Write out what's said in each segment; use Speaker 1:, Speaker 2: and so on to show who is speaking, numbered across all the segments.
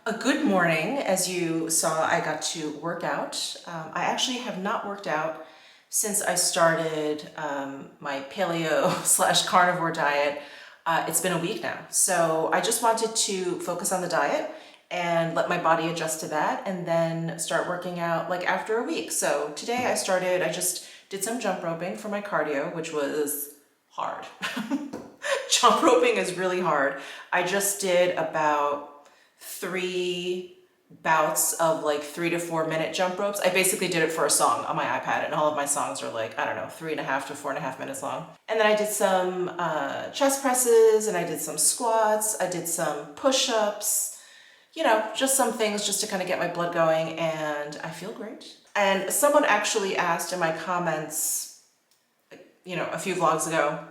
Speaker 1: A good morning. As you saw, I got to work out. I actually have not worked out since I started my paleo slash carnivore diet. It's been a week now. So I just wanted to focus on the diet and let my body adjust to that and then start working out like after a week. So today I just did some jump roping for my cardio, which was hard. Jump roping is really hard. I just did about 3 bouts of like 3 to 4 minute jump ropes. I basically did it for a song on my iPad, and all of my songs are like, I don't know, 3.5 to 4.5 minutes long. And then I did some chest presses, and I did some squats, I did some push-ups, just some things just to kind of get my blood going, and I feel great. And someone actually asked in my comments, a few vlogs ago,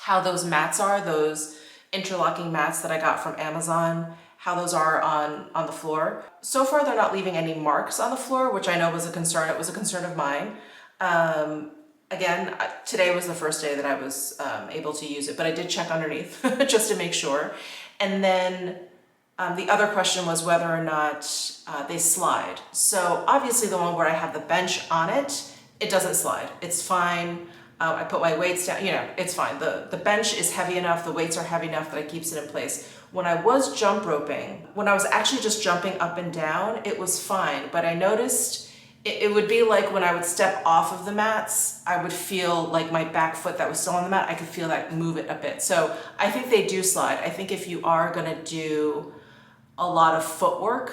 Speaker 1: how those mats are, those interlocking mats that I got from Amazon, how those are on the floor. So far, they're not leaving any marks on the floor, which I know was a concern. It was a concern of mine. Again, today was the first day that I was able to use it, but I did check underneath just to make sure. And then the other question was whether or not they slide. So obviously the one where I have the bench on it, it doesn't slide. It's fine. I put my weights down, it's fine. The bench is heavy enough, the weights are heavy enough that it keeps it in place. When I was jump roping, when I was actually just jumping up and down, it was fine. But I noticed it would be like when I would step off of the mats, I would feel like my back foot that was still on the mat, I could feel that move it a bit. So I think they do slide. I think if you are gonna do a lot of footwork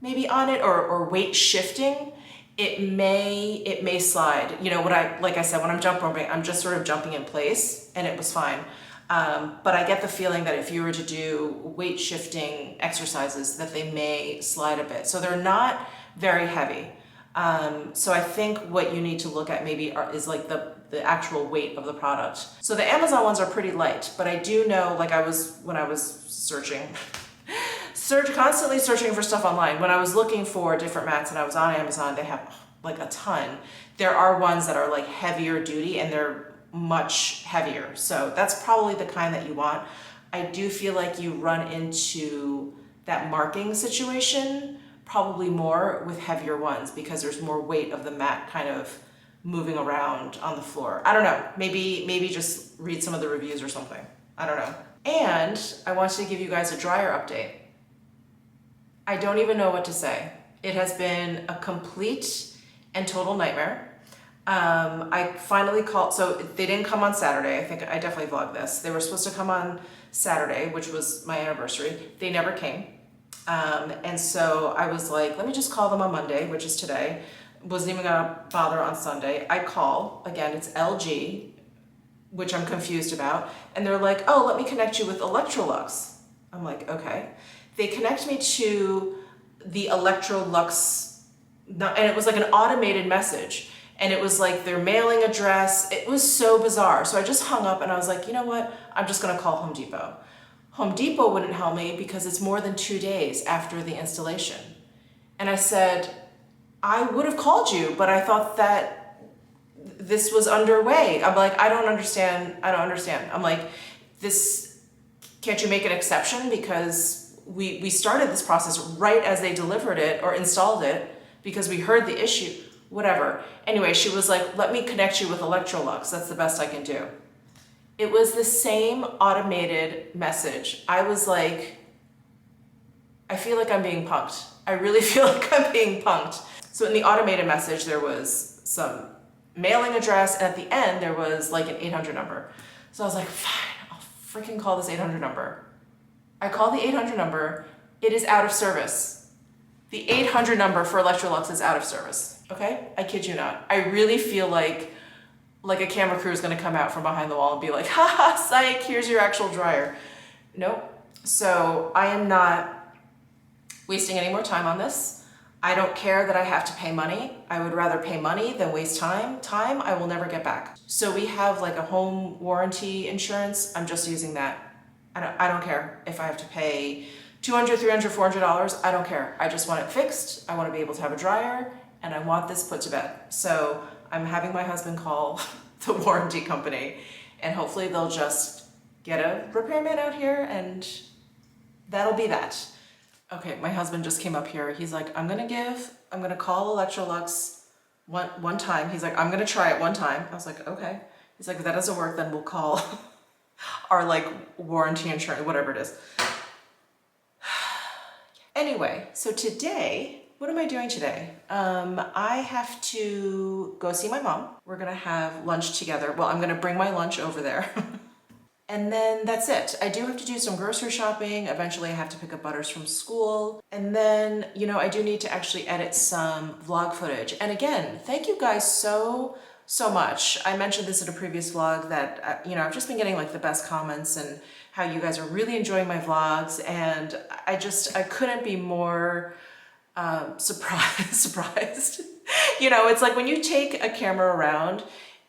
Speaker 1: maybe on it or weight shifting, it may slide. Like I said, when I'm jump roping, I'm just sort of jumping in place and it was fine. But I get the feeling that if you were to do weight shifting exercises that they may slide a bit. So they're not very heavy. So I think what you need to look at maybe is like the actual weight of the product. So the Amazon ones are pretty light, but I do know, like when I was searching, constantly searching for stuff online. When I was looking for different mats and I was on Amazon, they have like a ton. There are ones that are like heavier duty and they're much heavier. So that's probably the kind that you want. I do feel like you run into that marking situation probably more with heavier ones because there's more weight of the mat kind of moving around on the floor. I don't know, maybe just read some of the reviews or something. I don't know. And I wanted to give you guys a dryer update. I don't even know what to say. It has been a complete and total nightmare. I finally called, so they didn't come on Saturday. I think I definitely vlogged this. They were supposed to come on Saturday, which was my anniversary. They never came. And so I was like, let me just call them on Monday, which is today. Wasn't even gonna bother on Sunday. I call, again, it's LG, which I'm confused about. And they're like, oh, let me connect you with Electrolux. I'm like, okay. They connect me to the Electrolux, and it was like an automated message. And it was like their mailing address. It was so bizarre. So I just hung up and I was like, you know what? I'm just gonna call Home Depot. Home Depot wouldn't help me because it's more than 2 days after the installation. And I said, I would have called you, but I thought that this was underway. I'm like, I don't understand. I'm like, can't you make an exception? Because we started this process right as they delivered it or installed it because we heard the issue. Whatever. Anyway, she was like, let me connect you with Electrolux. That's the best I can do. It was the same automated message. I was like, I feel like I'm being punked. I really feel like I'm being punked. So in the automated message, there was some mailing address, and at the end, there was like an 800 number. So I was like, fine, I'll freaking call this 800 number. I called the 800 number. It is out of service. The 800 number for Electrolux is out of service. Okay? I kid you not. I really feel like a camera crew is gonna come out from behind the wall and be like, haha, psych, here's your actual dryer. Nope. So I am not wasting any more time on this. I don't care that I have to pay money. I would rather pay money than waste time. Time I will never get back. So we have like a home warranty insurance. I'm just using that. I don't care if I have to pay $200, $300, $400. I don't care. I just want it fixed. I want to be able to have a dryer and I want this put to bed. So I'm having my husband call the warranty company and hopefully they'll just get a repairman out here and that'll be that. Okay, my husband just came up here. He's like, I'm gonna call Electrolux one time. He's like, I'm gonna try it one time. I was like, okay. He's like, if that doesn't work, then we'll call our like warranty insurance, whatever it is. Anyway, so today, what am I doing today? I have to go see my mom. We're gonna have lunch together. Well, I'm gonna bring my lunch over there. And then that's it. I do have to do some grocery shopping. Eventually I have to pick up Butters from school. And then, you know, I do need to actually edit some vlog footage. And again, thank you guys so much. I mentioned this in a previous vlog that, you know, I've just been getting like the best comments and how you guys are really enjoying my vlogs. And I couldn't be more surprised. You know, it's like when you take a camera around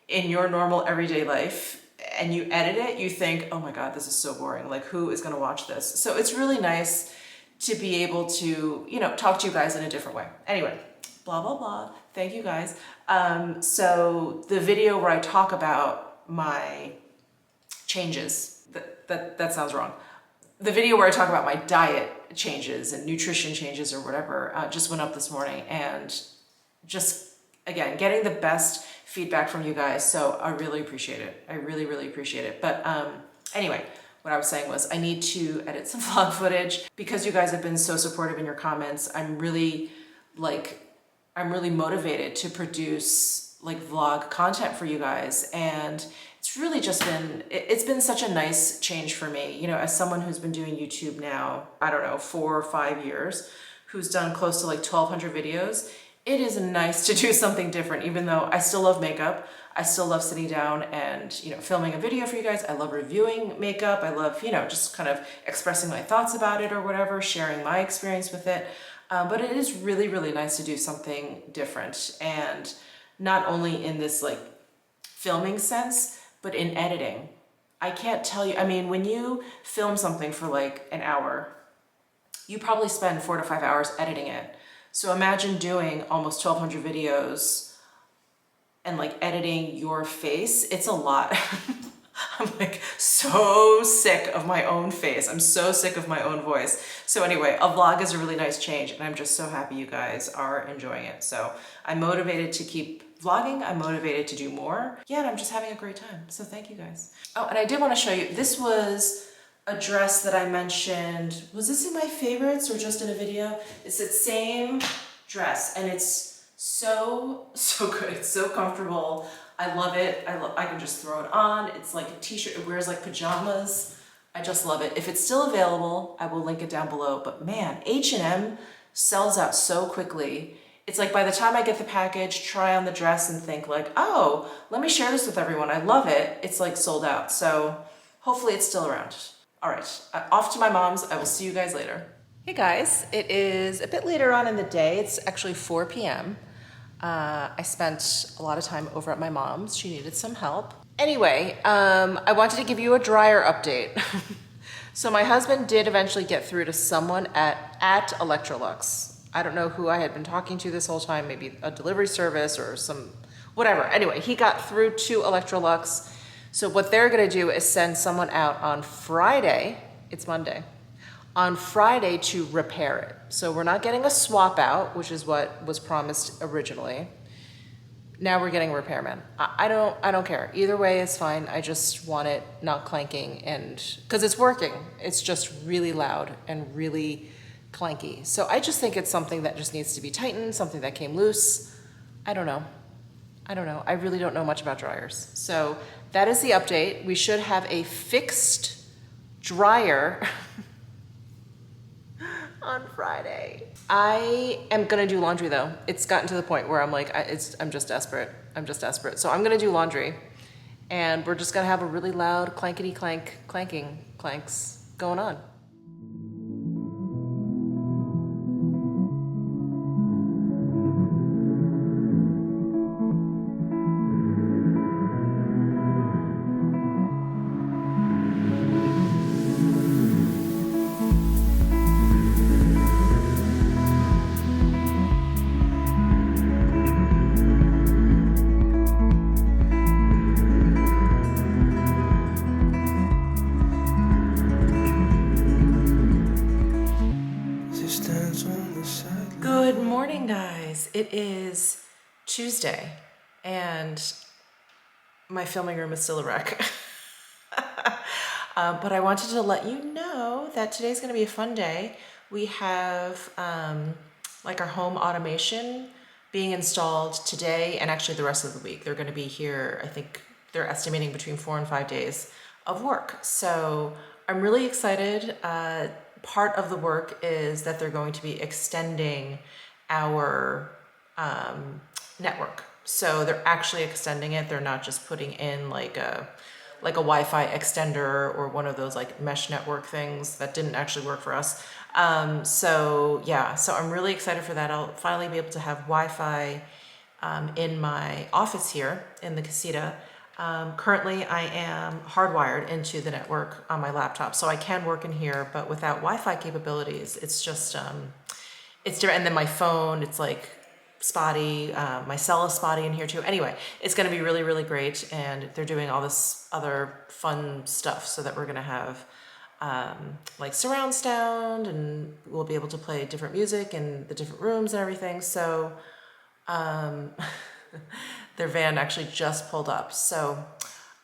Speaker 1: in your normal everyday life and you edit it, you think, oh my God, this is so boring. Like, who is gonna watch this? So it's really nice to be able to, you know, talk to you guys in a different way. Anyway, blah, blah, blah. Thank you guys. So the video where I talk about my changes, that sounds wrong. The video where I talk about my diet changes and nutrition changes or whatever just went up this morning, and just, again, getting the best feedback from you guys. So I really appreciate it. I really, really appreciate it. But anyway, what I was saying was I need to edit some vlog footage because you guys have been so supportive in your comments. I'm really motivated to produce like vlog content for you guys. And it's really just been, it's been such a nice change for me. You know, as someone who's been doing YouTube now, I don't know, 4 or 5 years, who's done close to like 1,200 videos, it is nice to do something different, even though I still love makeup. I still love sitting down and, you know, filming a video for you guys. I love reviewing makeup. I love, you know, just kind of expressing my thoughts about it or whatever, sharing my experience with it. But it is really, really nice to do something different. And not only in this like filming sense, but in editing. I can't tell you, I mean, when you film something for like an hour, you probably spend 4 to 5 hours editing it. So imagine doing almost 1,200 videos and like editing your face. It's a lot. I'm like so sick of my own face. I'm so sick of my own voice. So anyway, a vlog is a really nice change, and I'm just so happy you guys are enjoying it. So I'm motivated to keep vlogging. I'm motivated to do more. Yeah, and I'm just having a great time. So thank you guys. Oh, and I did want to show you, this was a dress that I mentioned. Was this in my favorites or just in a video? It's that same dress, and it's so good. It's so comfortable. I love it. I can just throw it on. It's like a t-shirt. It wears like pajamas. I just love it. If it's still available, I will link it down below. But man, H&M sells out so quickly. It's like by the time I get the package, try on the dress and think like, oh, let me share this with everyone. I love it. It's like sold out. So hopefully it's still around. All right, off to my mom's. I will see you guys later. Hey guys, it is a bit later on in the day. It's actually 4 p.m. I spent a lot of time over at my mom's. She needed some help. Anyway, I wanted to give you a dryer update. So my husband did eventually get through to someone at Electrolux. I don't know who I had been talking to this whole time, maybe a delivery service or some, whatever. Anyway, he got through to Electrolux. So what they're gonna do is send someone out on Friday, it's Monday, on Friday to repair it. So we're not getting a swap out, which is what was promised originally. Now we're getting a repairman. I don't care. Either way is fine. I just want it not clanking, and because it's working. It's just really loud and really clanky. So I just think it's something that just needs to be tightened, something that came loose. I don't know. I really don't know much about dryers. So that is the update. We should have a fixed dryer on Friday. I am gonna do laundry though. It's gotten to the point where I'm like, I'm just desperate. So I'm gonna do laundry, and we're just gonna have a really loud clankety clanks going on. Good morning, guys. It is Tuesday and my filming room is still a wreck. But I wanted to let you know that today's going to be a fun day. We have like our home automation being installed today and actually the rest of the week. They're going to be here, I think they're estimating between 4 and 5 days of work. So I'm really excited. Part of the work is that they're going to be extending our network. So they're actually extending it. They're not just putting in like a Wi-Fi extender or one of those like mesh network things that didn't actually work for us. So yeah, so I'm really excited for that. I'll finally be able to have Wi-Fi in my office here in the casita. Currently I am hardwired into the network on my laptop, so I can work in here, but without Wi-Fi capabilities, it's just, it's different. And then my phone, it's like spotty, my cell is spotty in here too. Anyway, it's going to be really, really great. And they're doing all this other fun stuff so that we're going to have, like surround sound, and we'll be able to play different music in the different rooms and everything. So, their van actually just pulled up. So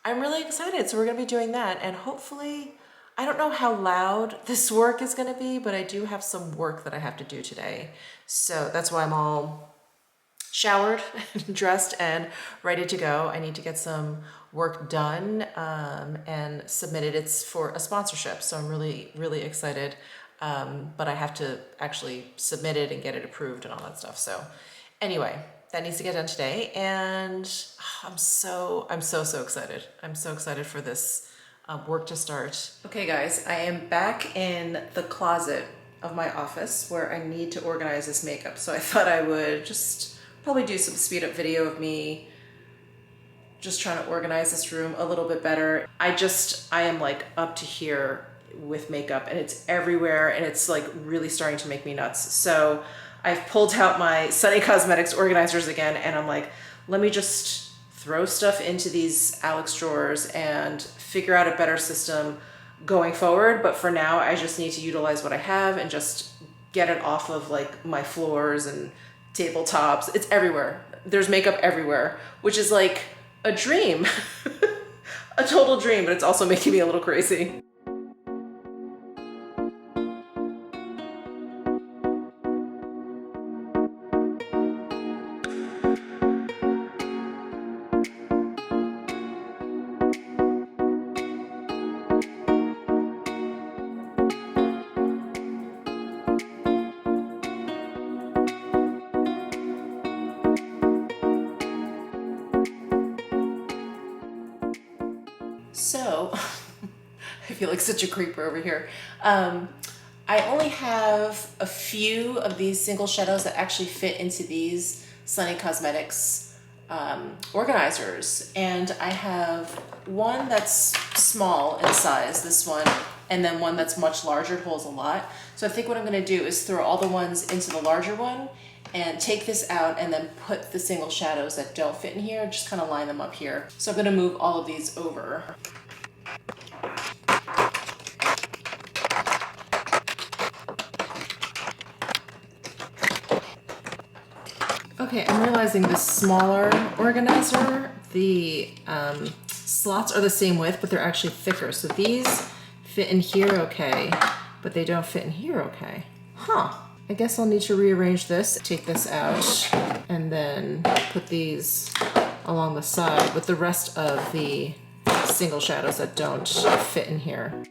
Speaker 1: I'm really excited. So we're going to be doing that. And hopefully, I don't know how loud this work is going to be, but I do have some work that I have to do today. So that's why I'm all showered, dressed, and ready to go. I need to get some work done and submitted. It's for a sponsorship. So I'm really, really excited. But I have to actually submit it and get it approved and all that stuff. So anyway, that needs to get done today, and I'm so excited. I'm so excited for this work to start. Okay guys, I am back in the closet of my office where I need to organize this makeup. So I thought I would just probably do some speed up video of me just trying to organize this room a little bit better. I am like up to here with makeup and it's everywhere and it's like really starting to make me nuts. So I've pulled out my Sunny Cosmetics organizers again, and I'm like, let me just throw stuff into these Alex drawers and figure out a better system going forward. But for now, I just need to utilize what I have and just get it off of like my floors and tabletops. It's everywhere. There's makeup everywhere, which is like a dream, a total dream, but it's also making me a little crazy. So, I feel like such a creeper over here. I only have a few of these single shadows that actually fit into these Sunny Cosmetics organizers. And I have one that's small in size, this one, and then one that's much larger, it holds a lot. So I think what I'm gonna do is throw all the ones into the larger one and take this out and then put the single shadows that don't fit in here, just kind of line them up here. So I'm gonna move all of these over. Okay, I'm realizing this smaller organizer, the slots are the same width, but they're actually thicker. So these fit in here okay, but they don't fit in here okay. Huh. I guess I'll need to rearrange this, take this out, and then put these along the side with the rest of the single shadows that don't fit in here.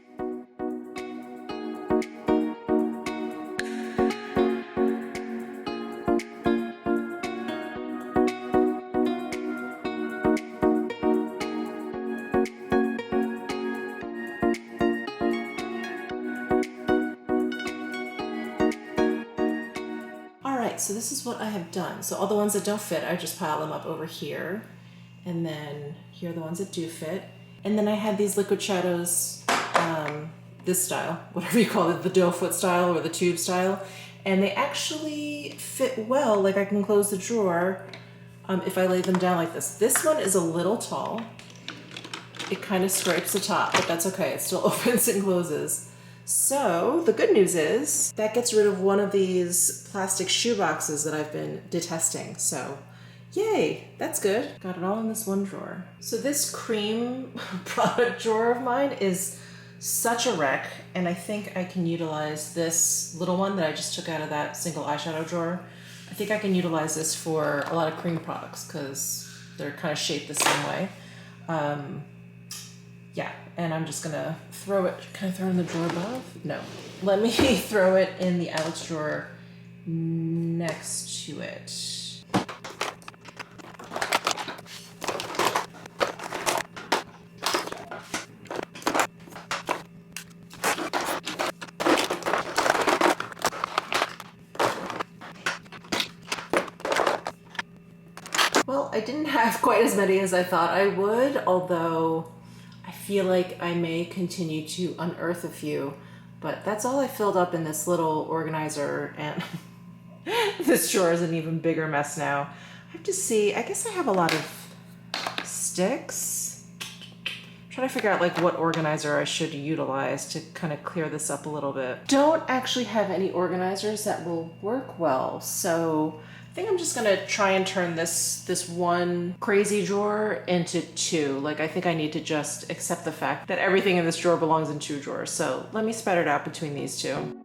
Speaker 1: So this is what I have done. So all the ones that don't fit, I just pile them up over here. And then here are the ones that do fit. And then I had these liquid shadows, this style, whatever you call it, the doe foot style or the tube style. And they actually fit well, like I can close the drawer if I lay them down like this. This one is a little tall. It kind of scrapes the top, but that's okay. It still opens and closes. So the good news is that gets rid of one of these plastic shoe boxes that I've been detesting. So yay, that's good. Got it all in this one drawer. So this cream product drawer of mine is such a wreck, and I think I can utilize this little one that I just took out of that single eyeshadow drawer. I think I can utilize this for a lot of cream products because they're kind of shaped the same way. Yeah, and I'm just gonna throw it, can I throw it in the drawer above? No. Let me throw it in the Alex drawer next to it. Well, I didn't have quite as many as I thought I would, although I feel like I may continue to unearth a few, but that's all I filled up in this little organizer, and this drawer is an even bigger mess now. I have to see, I guess I have a lot of sticks. I'm trying to figure out like what organizer I should utilize to kind of clear this up a little bit. Don't actually have any organizers that will work well, so I think I'm just gonna try and turn this one crazy drawer into two. Like, I think I need to just accept the fact that everything in this drawer belongs in two drawers. So let me spread it out between these two.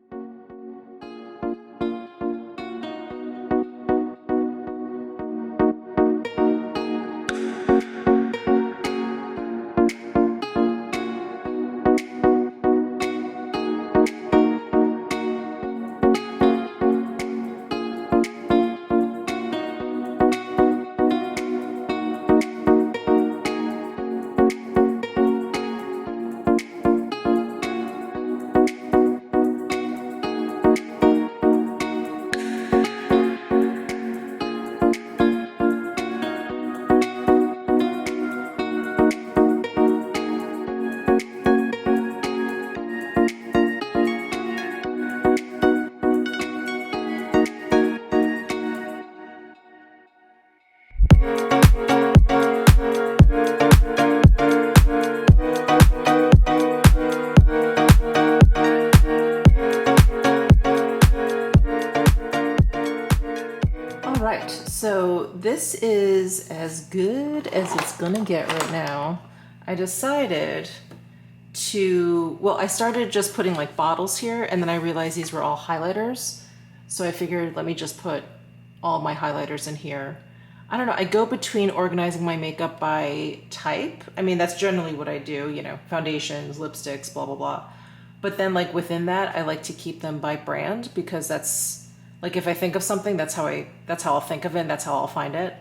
Speaker 1: So this is as good as it's gonna get right now. I decided to, well, I started just putting like bottles here, and then I realized these were all highlighters. So I figured, let me just put all my highlighters in here. I don't know, I go between organizing my makeup by type. I mean, that's generally what I do, you know, foundations, lipsticks, blah, blah, blah. But then like within that, I like to keep them by brand, because that's, like, if I think of something, that's how I'll think of it, and that's how I'll find it.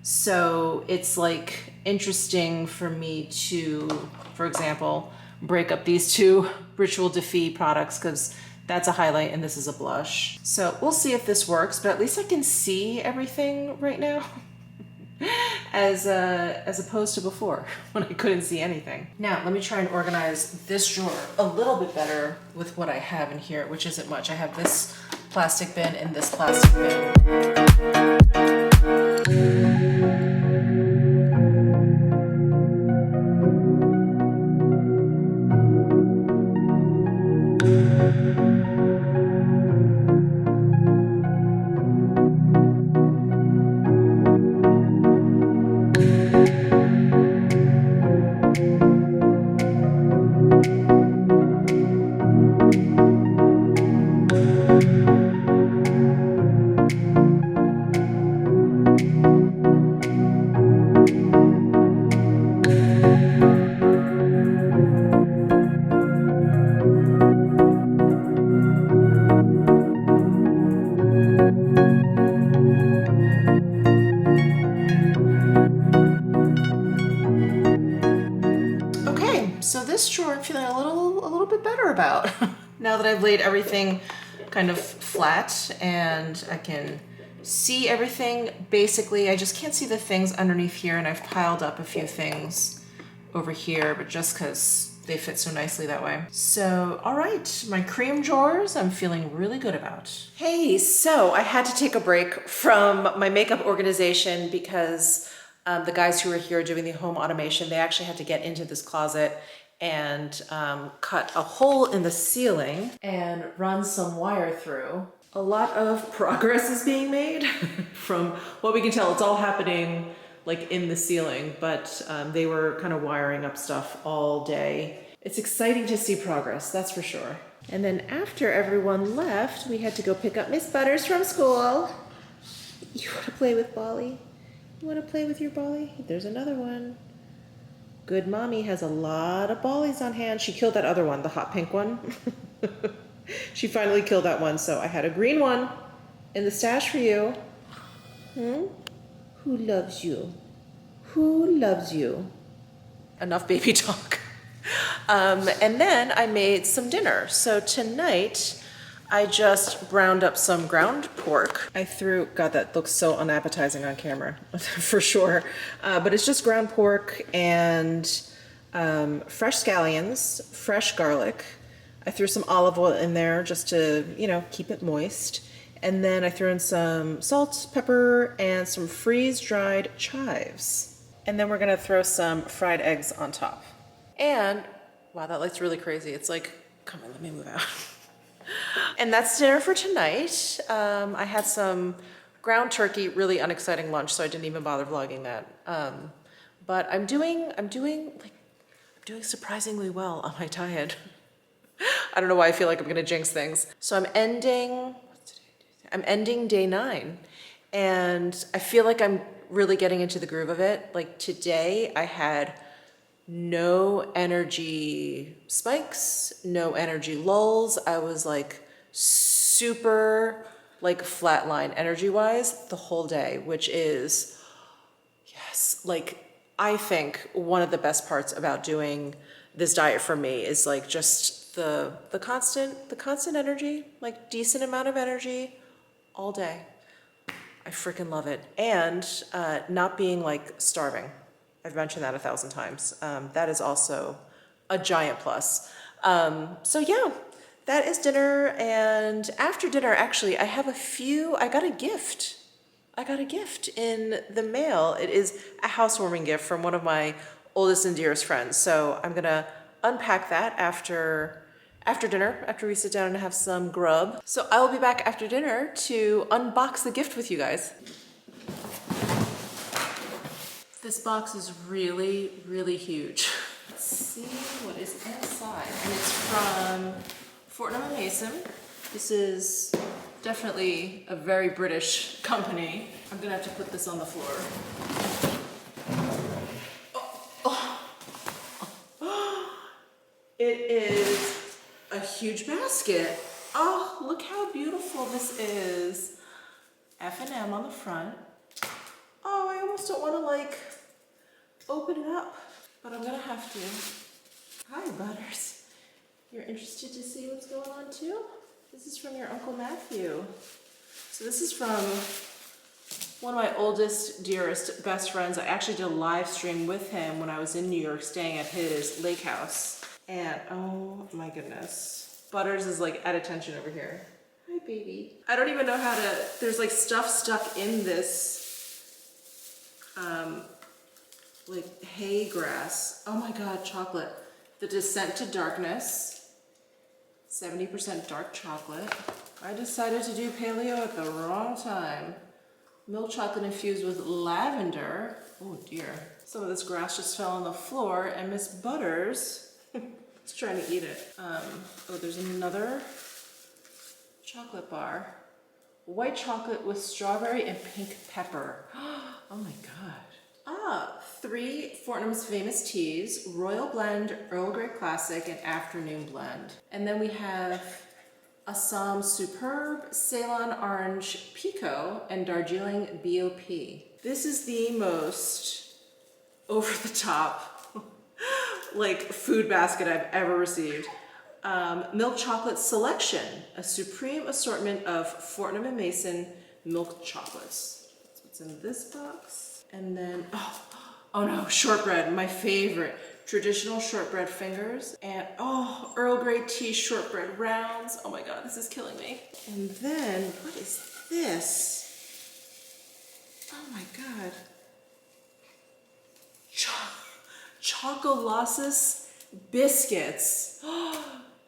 Speaker 1: So it's like interesting for me to, for example, break up these two Ritual Defee products, because that's a highlight and this is a blush. So we'll see if this works, but at least I can see everything right now as opposed to before when I couldn't see anything. Now let me try and organize this drawer a little bit better with what I have in here, which isn't much. I have this plastic bin and this plastic bin. So this drawer I'm feeling a little bit better about now that I've laid everything kind of flat and I can see everything. Basically, I just can't see the things underneath here, and I've piled up a few things over here, but just because they fit so nicely that way. So, all right, my cream drawers I'm feeling really good about. Hey, so I had to take a break from my makeup organization because the guys who were here doing the home automation, they actually had to get into this closet and cut a hole in the ceiling and run some wire through. A lot of progress is being made. From what we can tell, it's all happening like in the ceiling, but they were kind of wiring up stuff all day. It's exciting to see progress, that's for sure. And then after everyone left, we had to go pick up Miss Butters from school. You want to play with Bolly? You want to play with your Bolly? There's another one. Good mommy has a lot of Bollies on hand. She killed that other one, the hot pink one. She finally killed that one, so I had a green one in the stash for you. Hmm? Who loves you? Who loves you? Enough baby talk. And then I made some dinner. So tonight, I just browned up some ground pork. God, that looks so unappetizing on camera, for sure. But it's just ground pork and fresh scallions, fresh garlic. I threw some olive oil in there just to, you know, keep it moist. And then I threw in some salt, pepper, and some freeze-dried chives. And then we're gonna throw some fried eggs on top. And, wow, that light's really crazy. It's like, come on, let me move out. And that's dinner for tonight. I had some ground turkey, really unexciting lunch, so I didn't even bother vlogging that. But I'm doing surprisingly well on my diet. I don't know why I feel like I'm gonna jinx things. So I'm ending day 9, and I feel like I'm really getting into the groove of it. Like today I had no energy spikes, no energy lulls. I was like super like flatline energy wise the whole day, which is, yes, like I think one of the best parts about doing this diet for me is like just the constant energy, like decent amount of energy all day. I freaking love it. And not being like starving. I've mentioned that 1,000 times. That is also a giant plus. So yeah, that is dinner. And after dinner, actually, I got a gift. I got a gift in the mail. It is a housewarming gift from one of my oldest and dearest friends. So I'm gonna unpack that after dinner, after we sit down and have some grub. So I will be back after dinner to unbox the gift with you guys. This box is really, really huge. Let's see what is inside. And it's from Fortnum & Mason. This is definitely a very British company. I'm gonna have to put this on the floor. It is a huge basket. Oh, look how beautiful this is. F&M on the front. Oh, I almost don't want to like open it up, but I'm gonna have to. Hi, Butters. You're interested to see what's going on too? This is from your Uncle Matthew. So this is from one of my oldest, dearest, best friends. I actually did a live stream with him when I was in New York staying at his lake house. And oh my goodness. Butters is like at attention over here. Hi, baby. I don't even know how to, there's like stuff stuck in this like hay grass. Oh my God, chocolate. The Descent to Darkness, 70% dark chocolate. I decided to do paleo at the wrong time. Milk chocolate infused with lavender. Oh dear. Some of this grass just fell on the floor and Miss Butters is trying to eat it. Oh, there's another chocolate bar. White chocolate with strawberry and pink pepper. Oh my God. 3 Fortnum's famous teas, Royal Blend, Earl Grey Classic, and Afternoon Blend. And then we have Assam Superb, Ceylon Orange Pico, and Darjeeling BOP. This is the most over-the-top like food basket I've ever received. Milk chocolate selection, a supreme assortment of Fortnum & Mason milk chocolates. That's what's in this box. And then, oh no, shortbread, my favorite. Traditional shortbread fingers. And oh, Earl Grey tea shortbread rounds. Oh my God, this is killing me. And then, what is this? Oh my God. Chocolossus biscuits.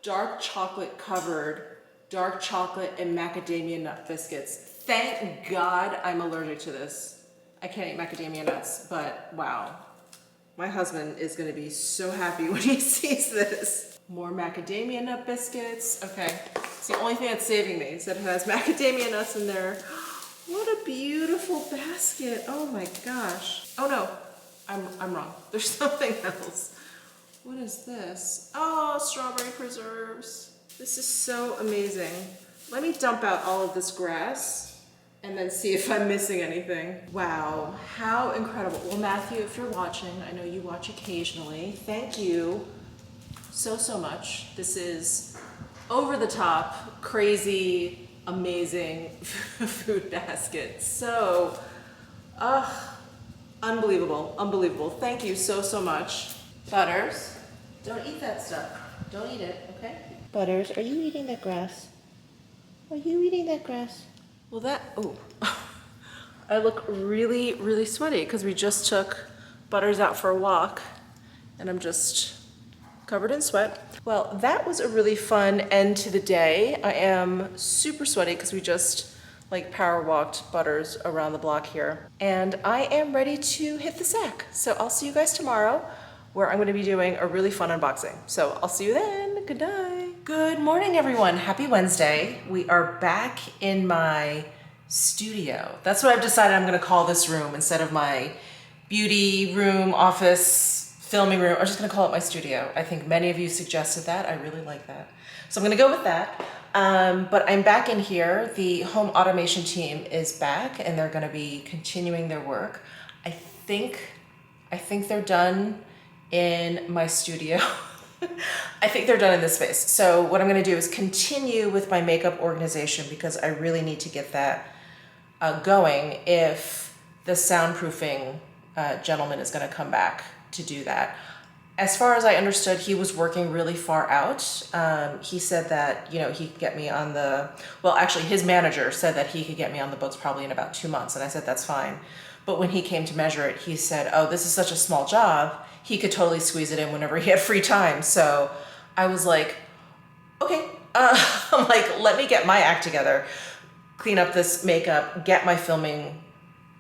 Speaker 1: Dark chocolate covered, dark chocolate and macadamia nut biscuits. Thank God I'm allergic to this. I can't eat macadamia nuts, but wow. My husband is gonna be so happy when he sees this. More macadamia nut biscuits. Okay, it's the only thing that's saving me is that it has macadamia nuts in there. What a beautiful basket. Oh my gosh. Oh no, I'm wrong. There's something else. What is this? Oh, strawberry preserves. This is so amazing. Let me dump out all of this grass and then see if I'm missing anything. Wow, how incredible. Well, Matthew, if you're watching, I know you watch occasionally, thank you so much. This is over the top, crazy, amazing food basket. So, unbelievable, unbelievable. Thank you so much. Butters, don't eat that stuff. Don't eat it, okay?
Speaker 2: Butters, are you eating that grass? Are you eating that grass?
Speaker 1: Well oh, I look really sweaty because we just took Butters out for a walk and I'm just covered in sweat. Well, that was a really fun end to the day. I am super sweaty because we just like power walked Butters around the block here. And I am ready to hit the sack. So I'll see you guys tomorrow where I'm gonna be doing a really fun unboxing. So I'll see you then, good night. Good morning, everyone, happy Wednesday. We are back in my studio. That's what I've decided I'm gonna call this room instead of my beauty room, office, filming room. I'm just gonna call it my studio. I think many of you suggested that, I really like that. So I'm gonna go with that. But I'm back in here. The home automation team is back and they're gonna be continuing their work. I think they're done in my studio. I think they're done in this space. So what I'm gonna do is continue with my makeup organization because I really need to get that going if the soundproofing gentleman is gonna come back to do that. As far as I understood, he was working really far out. He said that, you know, he could get me on the, well, actually his manager said that he could get me on the books probably in about 2 months. And I said, that's fine. But when he came to measure it, he said, oh, this is such a small job. He could totally squeeze it in whenever he had free time. So I was like, okay, I'm like, let me get my act together, clean up this makeup, get my filming,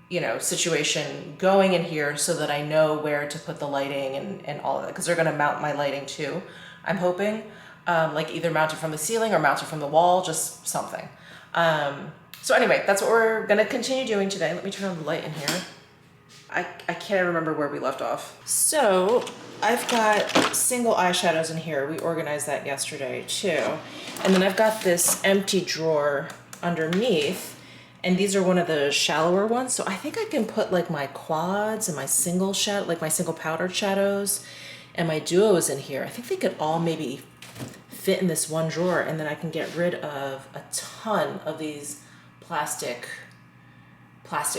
Speaker 1: you know, situation going in here so that I know where to put the lighting and all of that. Cause they're gonna mount my lighting too, I'm hoping. Like either mount it from the ceiling or mount it from the wall, just something. So anyway, that's what we're gonna continue doing today. Let me turn on the light in here. I can't remember where we left off. So I've got single eyeshadows in here. We organized that yesterday too. And then I've got this empty drawer underneath, and these are one of the shallower ones. So I think I can put like my quads and my single shadow, like my single powdered shadows and my duos in here. I think they could all maybe fit in this one drawer, and then I can get rid of a ton of these plastic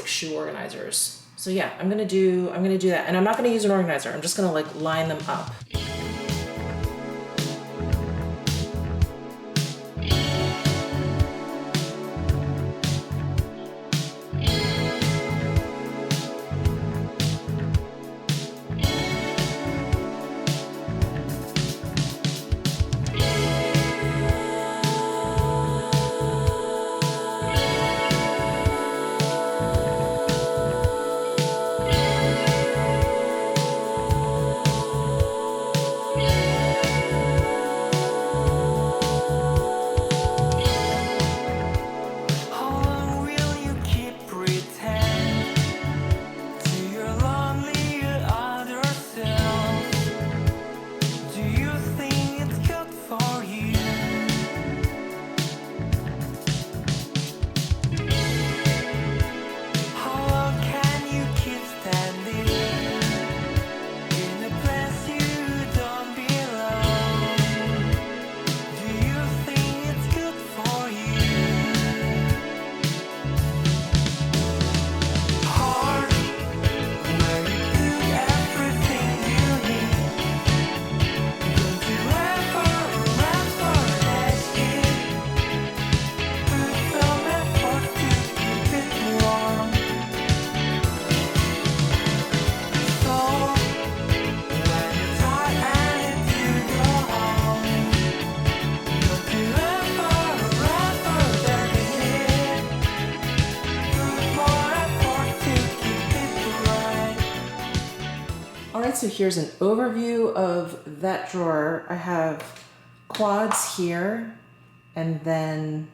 Speaker 1: shoe organizers. So yeah, I'm gonna do that. And I'm not gonna use an organizer. I'm just gonna like line them up. right, so here's an overview of that drawer. I have quads here, and then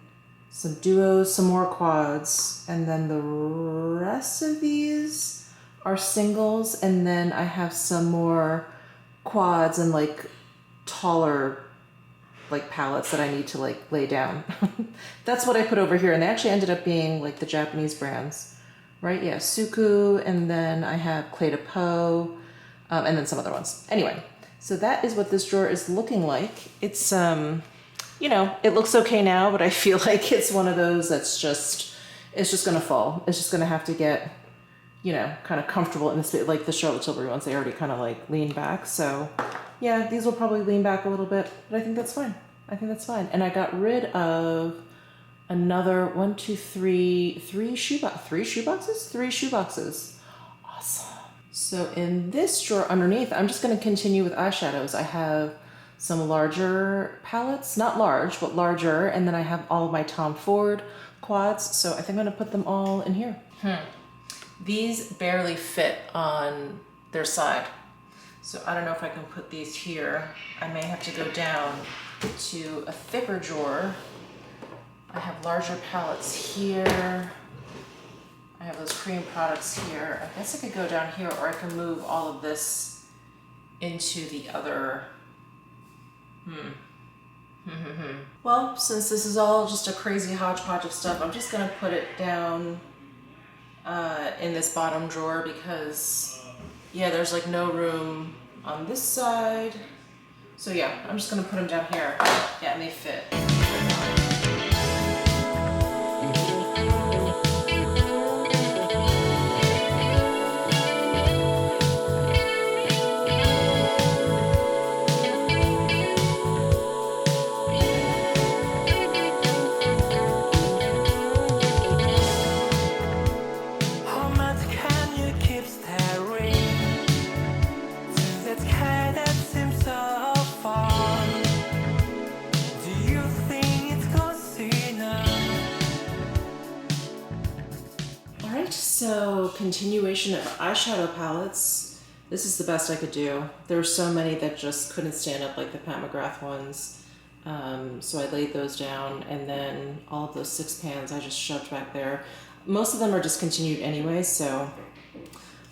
Speaker 1: some duos, some more quads, and then the rest of these are singles, and then I have some more quads and like taller like palettes that I need to like lay down. That's what I put over here, and they actually ended up being like the Japanese brands, right? Yeah, Suku, and then I have Clé de Peau, and then some other ones. Anyway, so that is what this drawer is looking like. It's you know, it looks okay now, but I feel like it's one of those that's just, it's just gonna fall. It's just gonna have to get, you know, kind of comfortable in this, like the Charlotte Tilbury ones, they already kind of like lean back. So yeah, these will probably lean back a little bit, but I think that's fine. I think that's fine. And I got rid of another 1, 2, 3 shoeboxes. Awesome. So in this drawer underneath, I'm just going to continue with eyeshadows. I have some larger palettes, not large, but larger. And then I have all of my Tom Ford quads. So I think I'm going to put them all in here. These barely fit on their side. So I don't know if I can put these here. I may have to go down to a thicker drawer. I have larger palettes here. I have those cream products here. I guess I could go down here, or I can move all of this into the other. Well, since this is all just a crazy hodgepodge of stuff, I'm just gonna put it down in this bottom drawer because, yeah, there's like no room on this side. So yeah, I'm just gonna put them down here. Yeah, and they fit. So continuation of eyeshadow palettes. This is the best I could do. There were so many that just couldn't stand up, like the Pat McGrath ones. So I laid those down, and then all of those 6 pans I just shoved back there. Most of them are discontinued anyway, so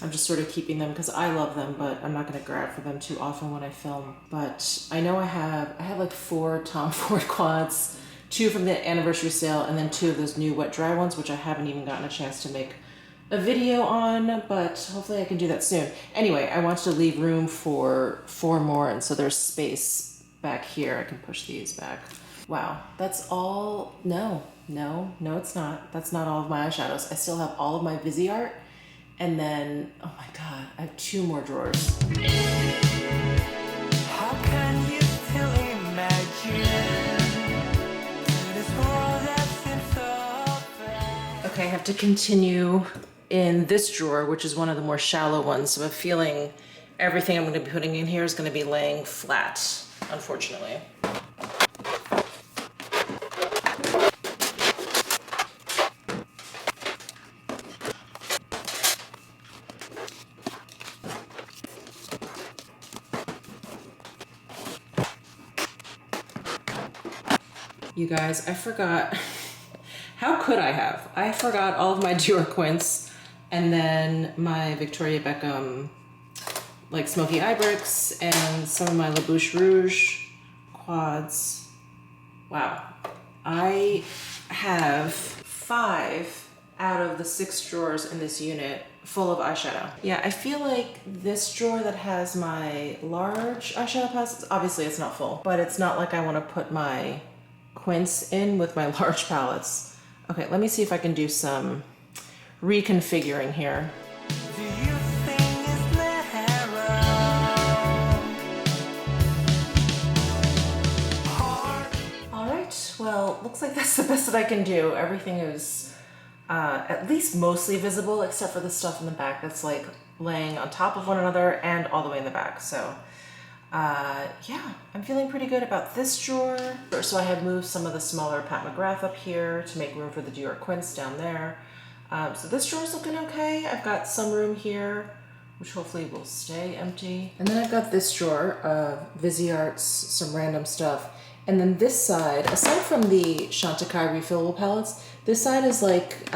Speaker 1: I'm just sort of keeping them because I love them, but I'm not going to grab for them too often when I film. But I know I have like 4 Tom Ford quads, 2 from the anniversary sale, and then 2 of those new wet dry ones, which I haven't even gotten a chance to make a video on, but hopefully I can do that soon. Anyway, I wanted to leave room for 4 more, and so there's space back here. I can push these back. Wow, that's all. No, it's not. That's not all of my eyeshadows. I still have all of my Viseart, and then, oh my God, I have 2 more drawers. How can you still imagine this world that seems so bad? Okay, I have to continue in this drawer, which is one of the more shallow ones. So I have a feeling everything I'm going to be putting in here is going to be laying flat, unfortunately. You guys, I forgot. How could I have? I forgot all of my Dior Quints and then my Victoria Beckham like smoky eye bricks and some of my La Bouche Rouge quads. Wow. I have 5 out of the 6 drawers in this unit full of eyeshadow. Yeah, I feel like this drawer that has my large eyeshadow palettes, obviously it's not full, but it's not like I want to put my quints in with my large palettes. Okay, let me see if I can do some reconfiguring here. All right, well, looks like that's the best that I can do. Everything is at least mostly visible, except for the stuff in the back that's like laying on top of one another and all the way in the back. So yeah, I'm feeling pretty good about this drawer. So I had moved some of the smaller Pat McGrath up here to make room for the Dior Quints down there. So this drawer's looking okay. I've got some room here which hopefully will stay empty. And then I've got this drawer of Visearts, some random stuff. And then this side, aside from the Chantecaille refillable palettes, this side is like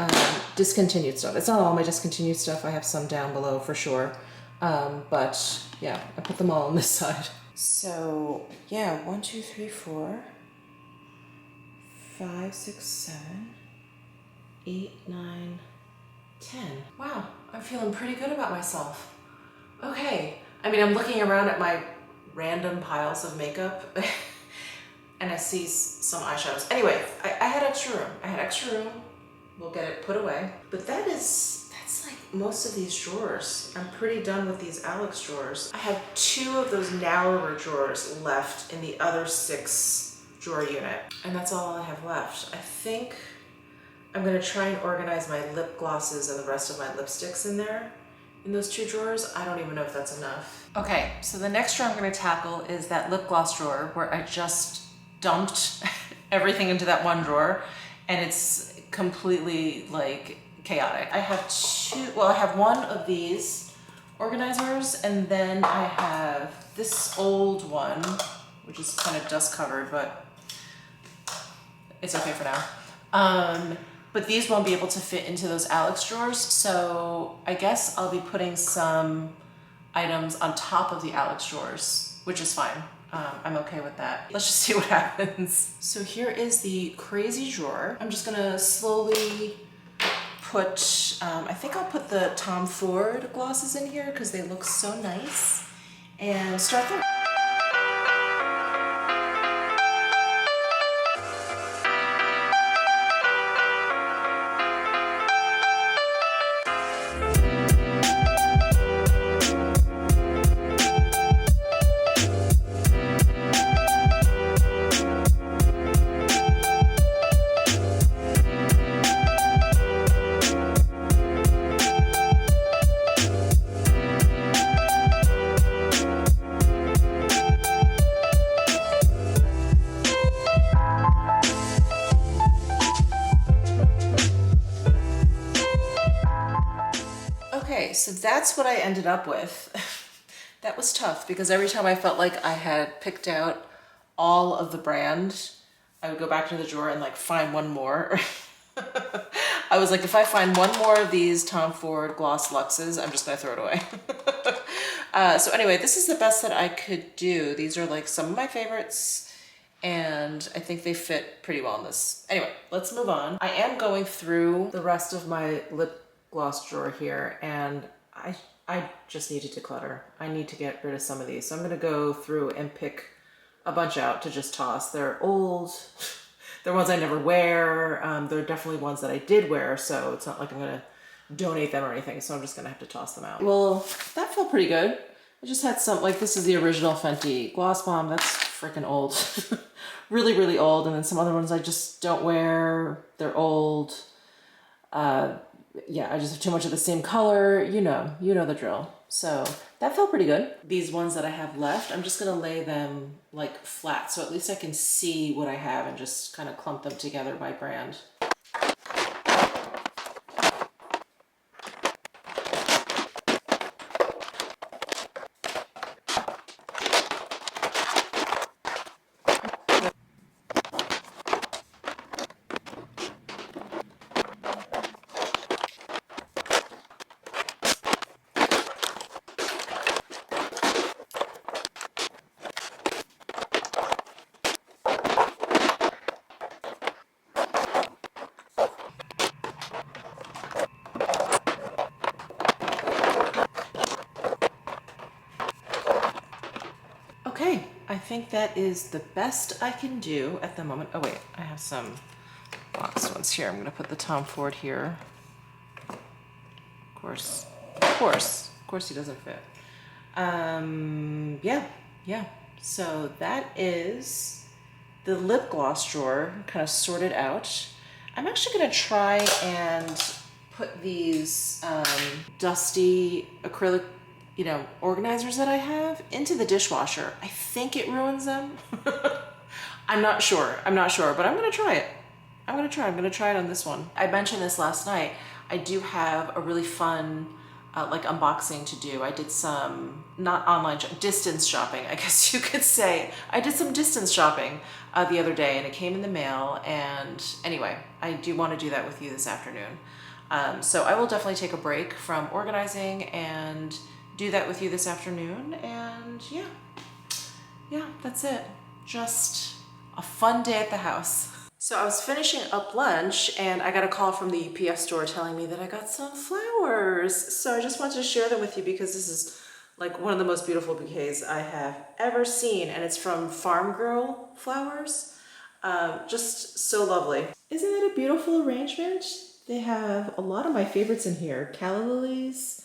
Speaker 1: discontinued stuff. It's not all my discontinued stuff. I have some down below for sure. But yeah, I put them all on this side. So yeah, 1, 2, 3, 4, 5, 6, 7, 8, 9, 10. Wow, I'm feeling pretty good about myself. Okay, I mean, I'm looking around at my random piles of makeup and I see some eyeshadows. Anyway, I had extra room. I had extra room. We'll get it put away. But that's like most of these drawers. I'm pretty done with these Alex drawers. I have 2 of those narrower drawers left in the other 6 drawer unit. And that's all I have left. I think I'm gonna try and organize my lip glosses and the rest of my lipsticks in there, in those 2 drawers. I don't even know if that's enough. Okay, so the next drawer I'm gonna tackle is that lip gloss drawer where I just dumped everything into that one drawer and it's completely like chaotic. I have 2, well, I have 1 of these organizers and then I have this old one, which is kind of dust covered, but it's okay for now. But these won't be able to fit into those Alex drawers, so I guess I'll be putting some items on top of the Alex drawers, which is fine. I'm okay with that. Let's just see what happens. So here is the crazy drawer. I'm just gonna slowly put, I think I'll put the Tom Ford glosses in here because they look so nice, and start there. So that's what I ended up with. That was tough because every time I felt like I had picked out all of the brand, I would go back to the drawer and like find one more. I was like, if I find one more of these Tom Ford Gloss Luxes, I'm just gonna throw it away. So anyway, this is the best that I could do. These are like some of my favorites and I think they fit pretty well in this. Anyway, let's move on. I am going through the rest of my lip gloss drawer here and I just need to declutter. I need to get rid of some of these. So I'm gonna go through and pick a bunch out to just toss. They're old, they're ones I never wear. They're definitely ones that I did wear, so it's not like I'm gonna donate them or anything, so I'm just gonna have to toss them out. Well, that felt pretty good. I just had some, like this is the original Fenty Gloss Bomb. That's freaking old. Really, really old. And then some other ones I just don't wear. They're old. Yeah, I just have too much of the same color. You know the drill. So that felt pretty good. These ones that I have left, I'm just gonna lay them like flat, so at least I can see what I have and just kind of clump them together by brand. Okay, I think that is the best I can do at the moment. Oh wait, I have some boxed ones here. I'm gonna put the Tom Ford here. Of course he doesn't fit. Yeah. So that is the lip gloss drawer kind of sorted out. I'm actually gonna try and put these dusty acrylic organizers that I have into the dishwasher. I think it ruins them. I'm not sure, but I'm gonna try it. I'm gonna try it on this one. I mentioned this last night. I do have a really fun like unboxing to do. I did some, not online, distance shopping, I guess you could say. I did some distance shopping the other day and it came in the mail. And anyway, I do want to do that with you this afternoon. So I will definitely take a break from organizing and do that with you this afternoon. And yeah, that's it. Just a fun day at the house. So I was finishing up lunch and I got a call from the UPS store telling me that I got some flowers. So I just wanted to share them with you because this is like one of the most beautiful bouquets I have ever seen. And it's from Farmgirl Flowers. Just so lovely. Isn't it a beautiful arrangement? They have a lot of my favorites in here. Calla lilies,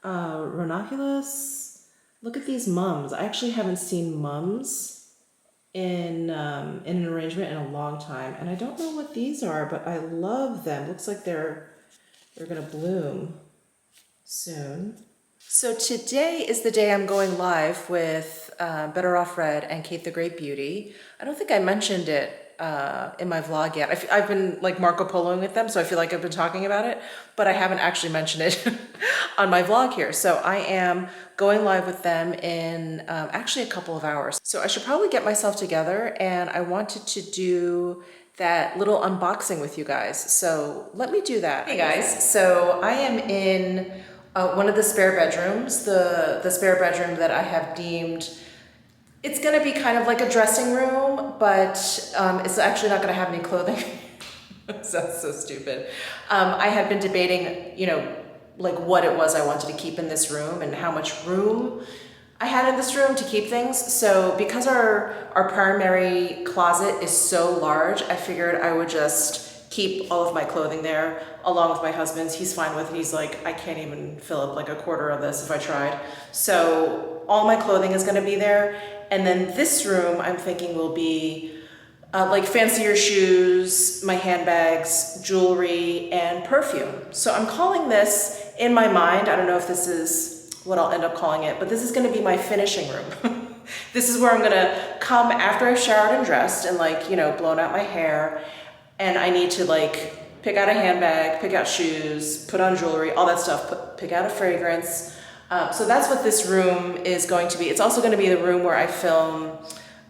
Speaker 1: ranunculus. Look at these mums. I actually haven't seen mums in an arrangement in a long time, and I don't know what these are, but I love them. Looks like they're gonna bloom soon. So today is the day I'm going live with Better Off Red and Kate the Great Beauty. I don't think I mentioned it in my vlog yet. I've been like Marco Poloing with them, so I feel like I've been talking about it, but I haven't actually mentioned it on my vlog here. So I am going live with them in actually a couple of hours. So I should probably get myself together, and I wanted to do that little unboxing with you guys. So let me do that. Hey guys, so I am in one of the spare bedrooms, the spare bedroom that I have deemed, it's gonna be kind of like a dressing room, but it's actually not gonna have any clothing. Sounds so stupid. I had been debating, you know, like what it was I wanted to keep in this room and how much room I had in this room to keep things. So because our primary closet is so large, I figured I would just keep all of my clothing there along with my husband's. He's fine with it. He's like, I can't even fill up like a quarter of this if I tried. So all my clothing is gonna be there. And then this room I'm thinking will be like fancier shoes, my handbags, jewelry, and perfume. So I'm calling this, in my mind, I don't know if this is what I'll end up calling it, but this is gonna be my finishing room. This is where I'm gonna come after I've showered and dressed and like, you know, blown out my hair, and I need to like pick out a handbag, pick out shoes, put on jewelry, all that stuff, pick out a fragrance. So that's what this room is going to be. It's also gonna be the room where I film.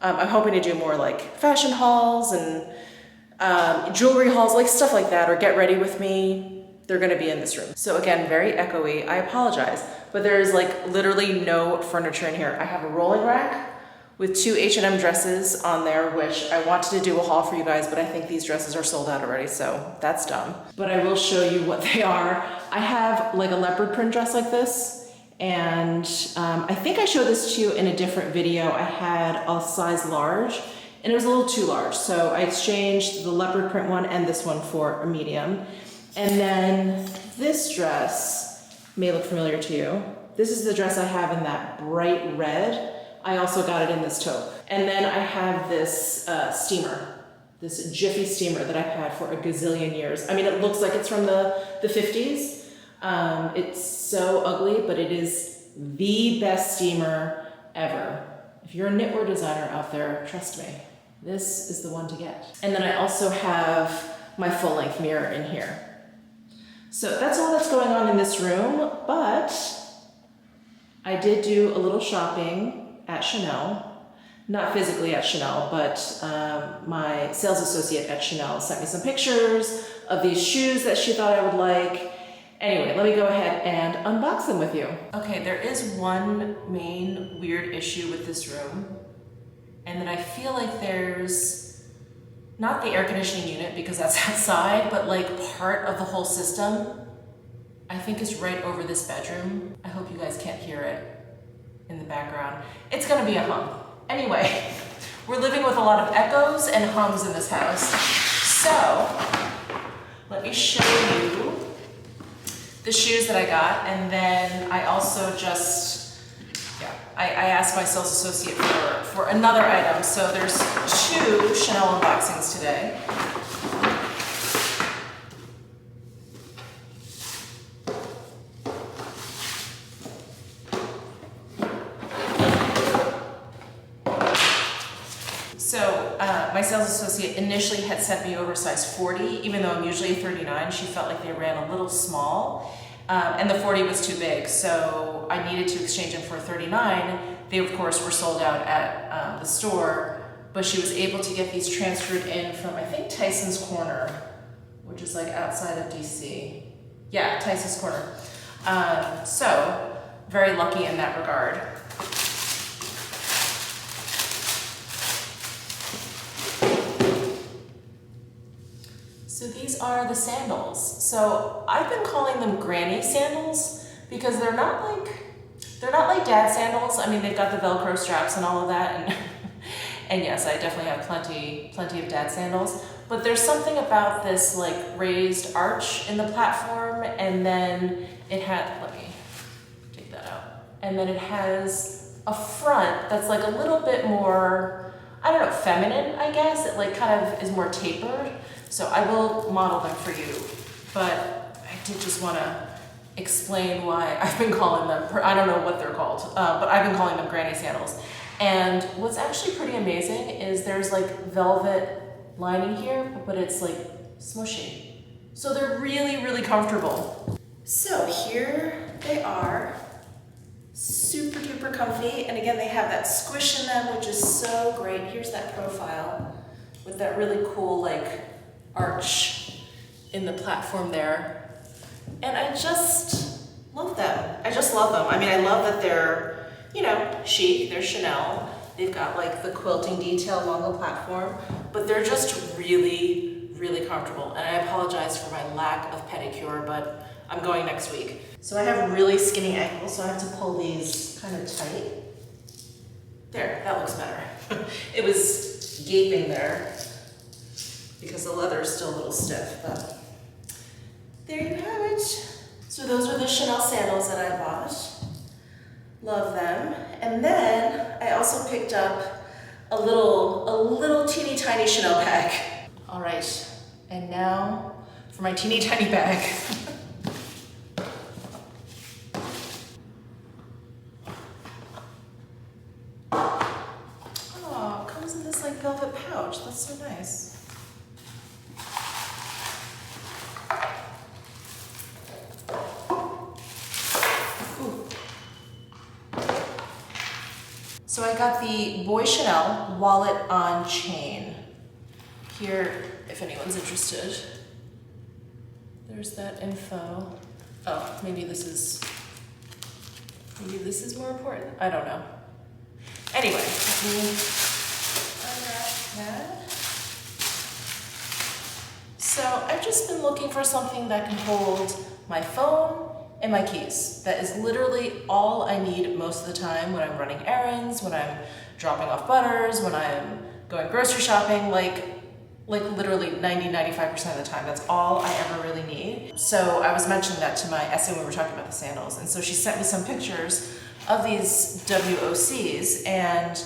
Speaker 1: I'm hoping to do more like fashion hauls and jewelry hauls, like stuff like that, or get ready with me. They're gonna be in this room. So again, very echoey, I apologize, but there is like literally no furniture in here. I have a rolling rack with 2 H&M dresses on there, which I wanted to do a haul for you guys, but I think these dresses are sold out already, so that's dumb. But I will show you what they are. I have like a leopard print dress like this, and I think I showed this to you in a different video. I had a size large, and it was a little too large, so I exchanged the leopard print one and this one for a medium. And then this dress may look familiar to you. This is the dress I have in that bright red. I also got it in this taupe. And then I have this steamer, this Jiffy steamer that I've had for a gazillion years. I mean, it looks like it's from the 50s. It's so ugly, but it is the best steamer ever. If you're a knitwear designer out there, trust me, this is the one to get. And then I also have my full-length mirror in here. So that's all that's going on in this room, but I did do a little shopping at Chanel. Not physically at Chanel, but my sales associate at Chanel sent me some pictures of these shoes that she thought I would like. Anyway, let me go ahead and unbox them with you. Okay, there is one main weird issue with this room, and that I feel like there's not the air conditioning unit because that's outside, but like part of the whole system, I think is right over this bedroom. I hope you guys can't hear it in the background. It's gonna be a hum. Anyway, we're living with a lot of echoes and hums in this house. So, let me show you the shoes that I got, and then I also just, I asked my sales associate for another item. So there's 2 Chanel unboxings today. So my sales associate initially had sent me over size 40, even though I'm usually a 39. She felt like they ran a little small. and the 40 was too big, so I needed to exchange them for a 39. They of course were sold out at the store, but she was able to get these transferred in from, I think, Tyson's Corner, which is like outside of DC. Yeah, Tyson's Corner. So very lucky in that regard. So these are the sandals. So I've been calling them granny sandals because they're not like dad sandals. I mean, they've got the Velcro straps and all of that, and and yes, I definitely have plenty of dad sandals. But there's something about this like raised arch in the platform, and then it had, let me take that out. And then it has a front that's like a little bit more, I don't know, feminine, I guess. It like kind of is more tapered. So I will model them for you, but I did just want to explain why I've been calling them, I don't know what they're called, but I've been calling them granny sandals. And what's actually pretty amazing is there's like velvet lining here, but it's like smushy. So they're really, really comfortable. So here they are, super duper comfy. And again, they have that squish in them, which is so great. Here's that profile with that really cool like arch in the platform there. And I just love them. I just love them. I mean, I love that they're, you know, chic, they're Chanel. They've got like the quilting detail along the platform, but they're just really, really comfortable. And I apologize for my lack of pedicure, but I'm going next week. So I have really skinny ankles, so I have to pull these kind of tight. There, that looks better. It was gaping there because the leather is still a little stiff, but there you have it. So those are the Chanel sandals that I bought. Love them. And then I also picked up a little teeny tiny Chanel bag. All right, and now for my teeny tiny bag. Oh, it comes in this like velvet pouch. That's so nice. So I got the Boy Chanel wallet on chain. Here, if anyone's interested. There's that info. Oh, maybe this is more important. I don't know. Anyway, let me unwrap that. So I've just been looking for something that can hold my phone and my keys. That is literally all I need most of the time when I'm running errands, when I'm dropping off butters, when I'm going grocery shopping, like literally 90-95% of the time. That's all I ever really need. So I was mentioning that to my essay when we were talking about the sandals, and so she sent me some pictures of these WOCs, and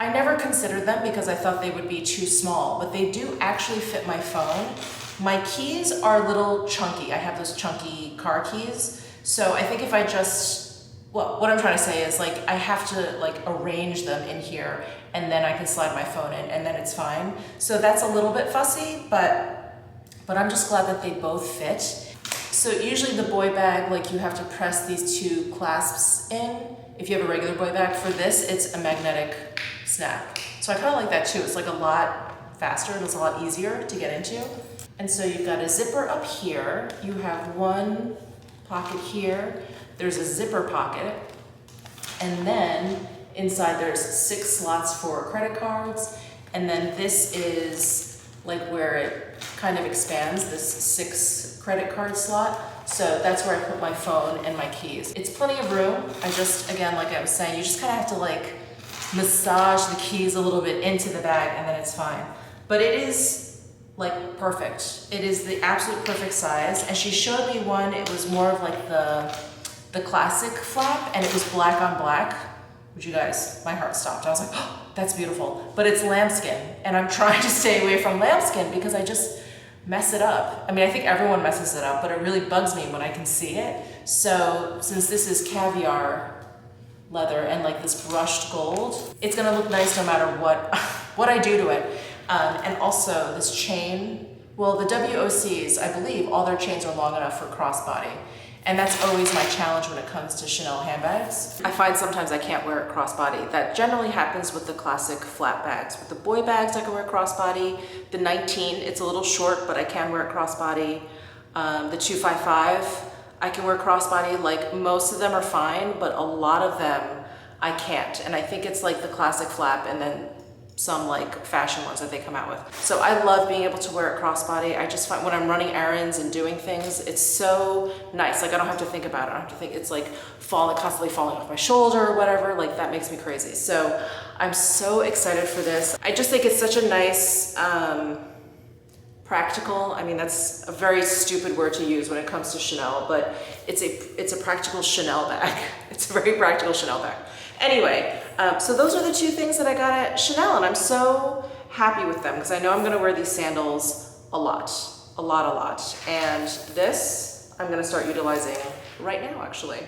Speaker 1: I never considered them because I thought they would be too small, but they do actually fit my phone. My keys are a little chunky. I have those chunky car keys. So I think if I just, well, what I'm trying to say is like, I have to like arrange them in here and then I can slide my phone in and then it's fine. So that's a little bit fussy, but I'm just glad that they both fit. So usually the boy bag, like you have to press these two clasps in. If you have a regular boy bag, for this, it's a magnetic snap. So I kind of like that too. It's like a lot faster and it's a lot easier to get into. And so you've got a zipper up here, you have one pocket here, there's a zipper pocket, and then inside there's 6 slots for credit cards, and then this is like where it kind of expands, this 6 credit card slot. So that's where I put my phone and my keys. It's plenty of room. I just, again, like I was saying, you just kind of have to like massage the keys a little bit into the bag and then it's fine. But it is like perfect. It is the absolute perfect size. And she showed me one, it was more of like the classic flap, and it was black on black. Which, you guys, my heart stopped. I was like, oh, that's beautiful. But it's lambskin, and I'm trying to stay away from lambskin because I just mess it up. I mean, I think everyone messes it up, but it really bugs me when I can see it. So since this is caviar leather and like this brushed gold, it's gonna look nice no matter what I do to it. And also this chain Well, the WOCs, I believe all their chains are long enough for crossbody. And that's always my challenge when it comes to Chanel handbags. I find sometimes I can't wear it crossbody. That generally happens with the classic flat bags. With the boy bags, I can wear crossbody. The 19, it's a little short, but I can wear it crossbody. The 255, I can wear crossbody. Like, most of them are fine, but a lot of them I can't. And I think it's like the classic flap and then some like fashion ones that they come out with. So I love being able to wear it crossbody. I just find when I'm running errands and doing things, it's so nice. Like, I don't have to think about it. I don't have to think it's like constantly falling off my shoulder or whatever. Like, that makes me crazy. So I'm so excited for this. I just think it's such a nice, practical, I mean, that's a very stupid word to use when it comes to Chanel, but it's a practical Chanel bag. It's a very practical Chanel bag. Anyway, so those are the two things that I got at Chanel, and I'm so happy with them because I know I'm gonna wear these sandals a lot. And this, I'm gonna start utilizing right now, actually.